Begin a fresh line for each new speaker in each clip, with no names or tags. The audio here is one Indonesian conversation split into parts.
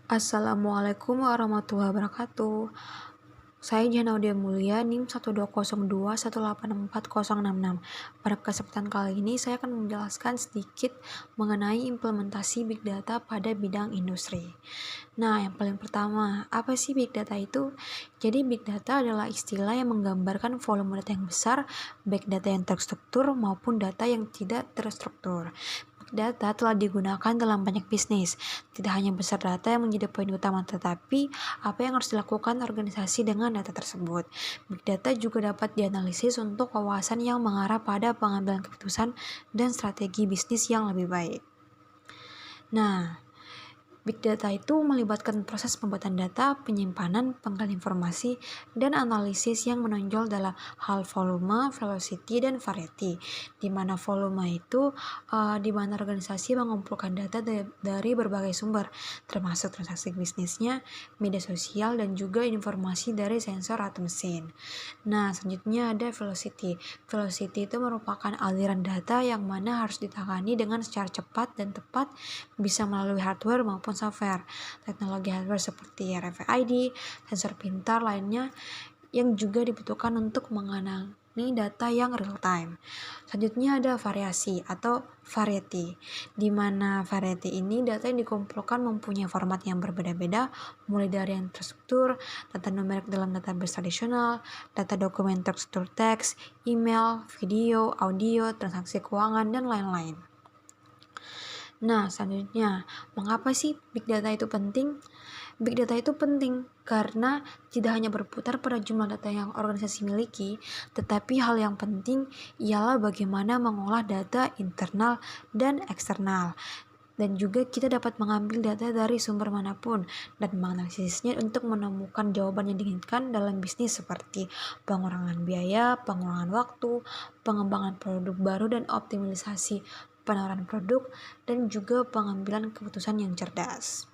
Assalamualaikum warahmatullahi wabarakatuh. Saya Janaudia Mulia, NIM 12021840066. Pada kesempatan kali ini, saya akan menjelaskan sedikit mengenai implementasi Big Data pada bidang industri. Nah, yang paling pertama, apa sih Big Data itu? Jadi, Big Data adalah istilah yang menggambarkan volume data yang besar, baik data yang terstruktur maupun data yang tidak terstruktur. Data telah digunakan dalam banyak bisnis. Tidak hanya besar data yang menjadi poin utama, tetapi apa yang harus dilakukan organisasi dengan data tersebut. Big data juga dapat dianalisis untuk wawasan yang mengarah pada pengambilan keputusan dan strategi bisnis yang lebih baik. Nah, Big Data itu melibatkan proses pembuatan data, penyimpanan, pengalihan informasi, dan analisis yang menonjol dalam hal volume, velocity, dan variety. Di mana volume itu di mana organisasi mengumpulkan data dari berbagai sumber, termasuk transaksi bisnisnya, media sosial, dan juga informasi dari sensor atau mesin. Nah, selanjutnya ada velocity. Velocity itu merupakan aliran data yang mana harus ditangani dengan secara cepat dan tepat, bisa melalui hardware maupun software. Teknologi hardware seperti RFID, sensor pintar lainnya yang juga dibutuhkan untuk mengenali data yang real time. Selanjutnya ada variasi atau variety, di mana variety ini data yang dikumpulkan mempunyai format yang berbeda-beda, mulai dari yang terstruktur, data numerik dalam database tradisional, data dokumen terstruktur teks, email, video, audio, transaksi keuangan, dan lain-lain. Nah, selanjutnya, mengapa sih Big Data itu penting? Big Data itu penting karena tidak hanya berputar pada jumlah data yang organisasi miliki, tetapi hal yang penting ialah bagaimana mengolah data internal dan eksternal. Dan juga kita dapat mengambil data dari sumber manapun dan menganalisisnya untuk menemukan jawaban yang diinginkan dalam bisnis seperti pengurangan biaya, pengurangan waktu, pengembangan produk baru, dan optimalisasi penawaran produk, dan juga pengambilan keputusan yang cerdas.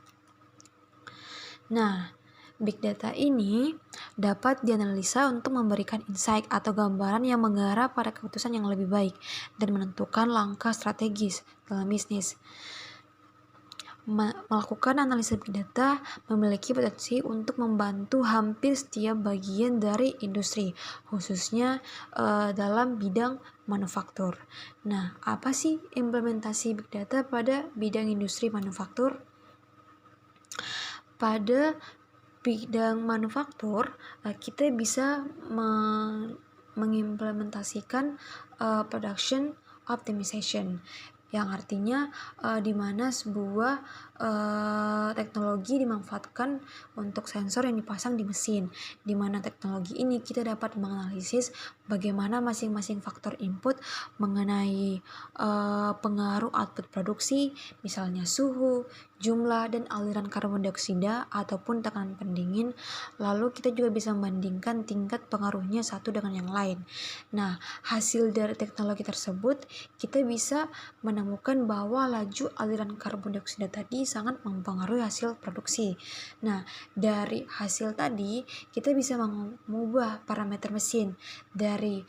Nah, Big Data ini dapat dianalisa untuk memberikan insight atau gambaran yang mengarah pada keputusan yang lebih baik dan menentukan langkah strategis dalam bisnis. Melakukan analisa Big Data memiliki potensi untuk membantu hampir setiap bagian dari industri, khususnya dalam bidang manufaktur. Nah, apa sih implementasi Big Data pada bidang industri manufaktur? Pada bidang manufaktur, kita bisa mengimplementasikan production optimization, yang artinya di mana sebuah teknologi dimanfaatkan untuk sensor yang dipasang di mesin, di mana teknologi ini kita dapat menganalisis bagaimana masing-masing faktor input mengenai pengaruh output produksi, misalnya suhu, jumlah, dan aliran karbon dioksida ataupun tekanan pendingin. Lalu kita juga bisa membandingkan tingkat pengaruhnya satu dengan yang lain. Nah, hasil dari teknologi tersebut kita bisa menemukan bahwa laju aliran karbon dioksida tadi sangat mempengaruhi hasil produksi. Nah, dari hasil tadi kita bisa mengubah parameter mesin dari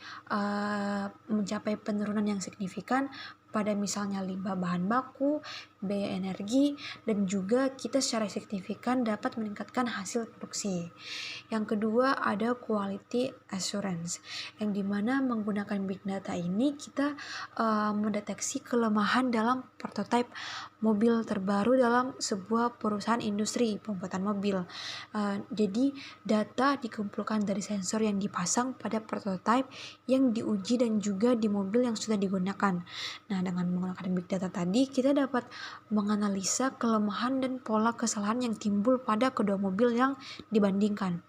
mencapai penurunan yang signifikan pada misalnya limbah bahan baku, biaya energi, dan juga kita secara signifikan dapat meningkatkan hasil produksi. Yang kedua ada quality assurance, yang dimana menggunakan big data ini kita mendeteksi kelemahan dalam prototipe mobil terbaru dalam sebuah perusahaan industri pembuatan mobil. Jadi data dikumpulkan dari sensor yang dipasang pada prototipe yang diuji dan juga di mobil yang sudah digunakan. Nah, dengan menggunakan big data tadi kita dapat menganalisa kelemahan dan pola kesalahan yang timbul pada kedua mobil yang dibandingkan.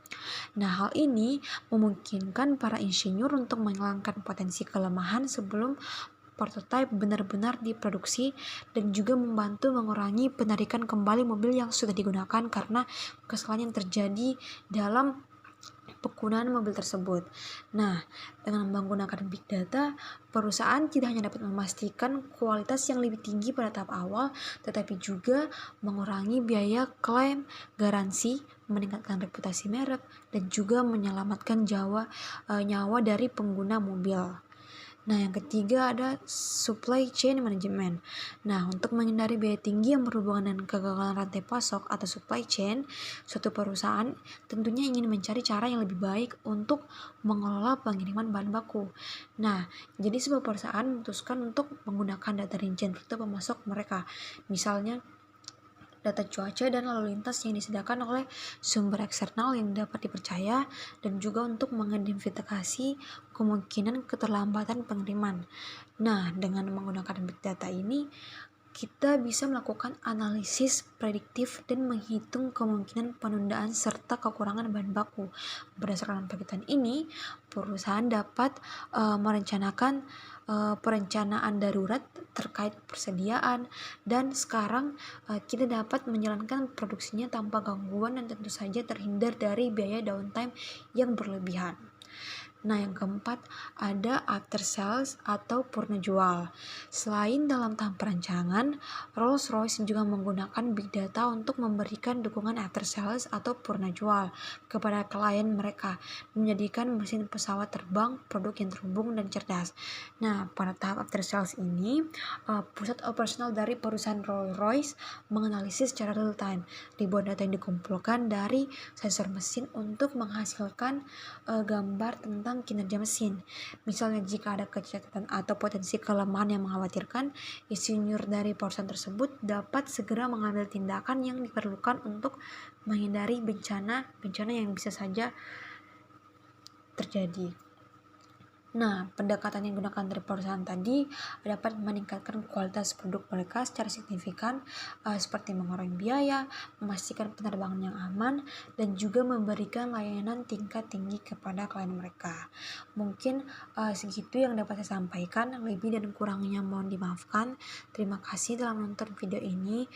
Nah, hal ini memungkinkan para insinyur untuk menghilangkan potensi kelemahan sebelum prototipe benar-benar diproduksi dan juga membantu mengurangi penarikan kembali mobil yang sudah digunakan karena kesalahan yang terjadi dalam penggunaan mobil tersebut. Nah, dengan menggunakan big data, perusahaan tidak hanya dapat memastikan kualitas yang lebih tinggi pada tahap awal, tetapi juga mengurangi biaya klaim, garansi, meningkatkan reputasi merek, dan juga menyelamatkan nyawa dari pengguna mobil. Nah, yang ketiga ada supply chain management. Nah, untuk menghindari biaya tinggi yang berhubungan dengan kegagalan rantai pasok atau supply chain, suatu perusahaan tentunya ingin mencari cara yang lebih baik untuk mengelola pengiriman bahan baku. Nah, jadi sebuah perusahaan memutuskan untuk menggunakan data rincian rute pemasok mereka. Misalnya, data cuaca dan lalu lintas yang disediakan oleh sumber eksternal yang dapat dipercaya, dan juga untuk mengidentifikasi kemungkinan keterlambatan pengiriman. Nah, dengan menggunakan big data ini, kita bisa melakukan analisis prediktif dan menghitung kemungkinan penundaan serta kekurangan bahan baku. Berdasarkan penelitian ini, perusahaan dapat merencanakan perencanaan darurat terkait persediaan, dan sekarang kita dapat menjalankan produksinya tanpa gangguan dan tentu saja terhindar dari biaya downtime yang berlebihan. Nah, yang keempat ada after sales atau purna jual. Selain dalam tahap perancangan, Rolls-Royce juga menggunakan big data untuk memberikan dukungan after sales atau purna jual kepada klien mereka, menjadikan mesin pesawat terbang produk yang terhubung dan cerdas. Nah, pada tahap after sales ini, pusat operasional dari perusahaan Rolls-Royce menganalisis secara real time ribuan data yang dikumpulkan dari sensor mesin untuk menghasilkan gambar tentang kinerja mesin. Misalnya jika ada kecacatan atau potensi kelemahan yang mengkhawatirkan, insinyur dari perusahaan tersebut dapat segera mengambil tindakan yang diperlukan untuk menghindari bencana yang bisa saja terjadi. Nah, pendekatan yang digunakan dari perusahaan tadi dapat meningkatkan kualitas produk mereka secara signifikan, seperti mengurangi biaya, memastikan penerbangan yang aman, dan juga memberikan layanan tingkat tinggi kepada klien mereka. Mungkin segitu yang dapat saya sampaikan, lebih dan kurangnya mohon dimaafkan. Terima kasih telah menonton video ini.